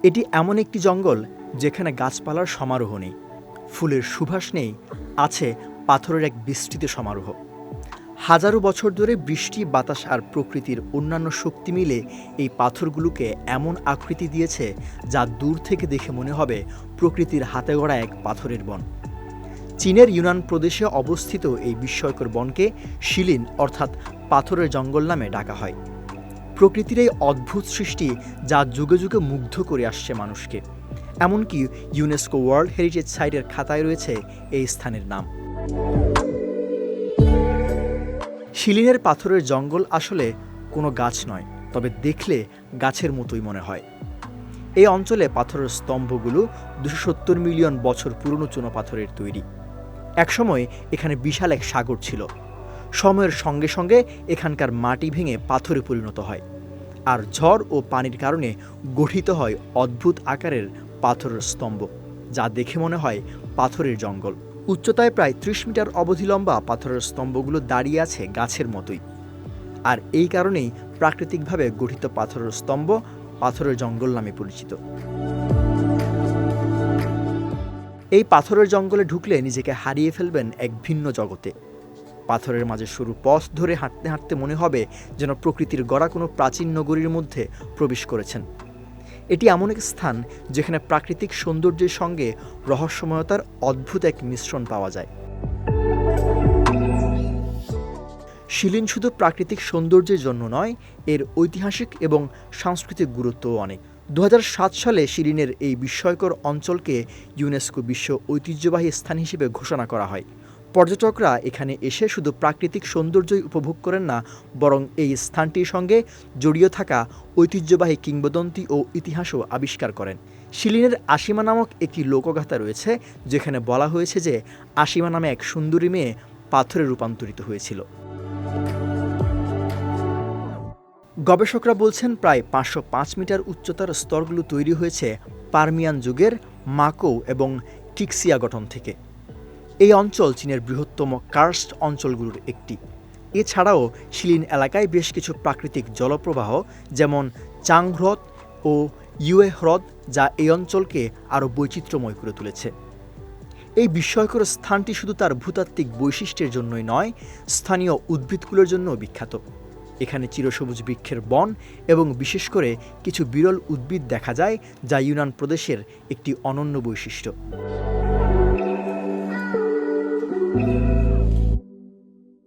এটি এমন একটি জঙ্গল যেখানে গাছপালার সমারোহ নেই, ফুলের সুবাস নেই, আছে পাথরের এক বিস্তৃত সমারোহ। হাজারো বছর ধরে বৃষ্টি, বাতাস আর প্রকৃতির অন্যান্য শক্তি মিলে এই পাথরগুলোকে এমন আকৃতি দিয়েছে যা দূর থেকে দেখে মনে হবে প্রকৃতির হাতে গড়া এক পাথরের বন। চীনের ইউনান প্রদেশে অবস্থিত এই বিস্ময়কর বনকে শিলিন অর্থাৎ পাথরের জঙ্গল নামে ডাকা হয়। প্রকৃতির এই অদ্ভুত সৃষ্টি যা যুগে যুগে মুগ্ধ করে আসছে মানুষকে, এমনকি ইউনেস্কো ওয়ার্ল্ড হেরিটেজ সাইটের খাতায় রয়েছে এই স্থানের নাম। শিলিনের পাথরের জঙ্গল আসলে কোনো গাছ নয়, তবে দেখলে গাছের মতোই মনে হয়। এই অঞ্চলে পাথরের স্তম্ভগুলো 270 মিলিয়ন বছর পুরনো চুনাপাথরের তৈরি। একসময় এখানে বিশাল এক সাগর ছিল। সময়ের সঙ্গে সঙ্গে এখানকার মাটি ভেঙে পাথরে পরিণত হয়, আর ঝড় ও পানির কারণে গঠিত হয় অদ্ভুত আকারের পাথরের স্তম্ভ, যা দেখে মনে হয় পাথরের জঙ্গল। উচ্চতায় প্রায় 30 মিটার অবধি লম্বা পাথরের স্তম্ভগুলো দাঁড়িয়ে আছে গাছের মতোই। আর এই কারণেই প্রাকৃতিকভাবে গঠিত পাথরের স্তম্ভ পাথরের জঙ্গল নামে পরিচিত। এই পাথরের জঙ্গলে ঢুকলে নিজেকে হারিয়ে ফেলবেন এক ভিন্ন জগতে। পাথরের মাঝে সরু পথ ধরে হাঁটতে হাঁটতে মনে হবে যেন প্রকৃতির গড়া কোনো প্রাচীন নগরীর মধ্যে প্রবেশ করেছেন। এটি এমন এক স্থান যেখানে প্রাকৃতিক সৌন্দর্যের সঙ্গে রহস্যময়তার অদ্ভুত এক মিশ্রণ পাওয়া যায়। শিলিন শুধু প্রাকৃতিক সৌন্দর্যের জন্য নয়, এর ঐতিহাসিক এবং সাংস্কৃতিক গুরুত্বও অনেক। 2007 সালে শিলিনের এই বিস্ময়কর অঞ্চলকে ইউনেস্কো বিশ্ব ঐতিহ্যবাহী স্থান হিসেবে ঘোষণা করা হয়। পর্যটকরা এখানে এসে শুধু প্রাকৃতিক সৌন্দর্যই উপভোগ করেন না, বরং এই স্থানটির সঙ্গে জড়িয়ে থাকা ঐতিহ্যবাহী কিংবদন্তি ও ইতিহাসও আবিষ্কার করেন। শিলিনের আশিমা নামক একটি লোকগাথা রয়েছে, যেখানে বলা হয়েছে যে আশিমা নামে এক সুন্দরী মেয়ে পাথরে রূপান্তরিত হয়েছিল। গবেষকরা বলছেন প্রায় 505 মিটার উচ্চতার স্তরগুলো তৈরি হয়েছে পার্মিয়ান যুগের মাকৌ এবং টিক্সিয়া গঠন থেকে। এই অঞ্চল চীনের বৃহত্তম কার্স্ট অঞ্চলগুলোর একটি। এছাড়াও শিলিন এলাকায় বেশ কিছু প্রাকৃতিক জলপ্রবাহ যেমন চাং হ্রদ ও ইউয়ে হ্রদ, যা এই অঞ্চলকে আরও বৈচিত্র্যময় করে তুলেছে। এই বিস্ময়কর স্থানটি শুধু তার ভূতাত্ত্বিক বৈশিষ্ট্যের জন্যই নয়, স্থানীয় উদ্ভিদগুলোর জন্যও বিখ্যাত। এখানে চিরসবুজ বৃক্ষের বন এবং বিশেষ করে কিছু বিরল উদ্ভিদ দেখা যায়, যা ইউনান প্রদেশের একটি অনন্য বৈশিষ্ট্য।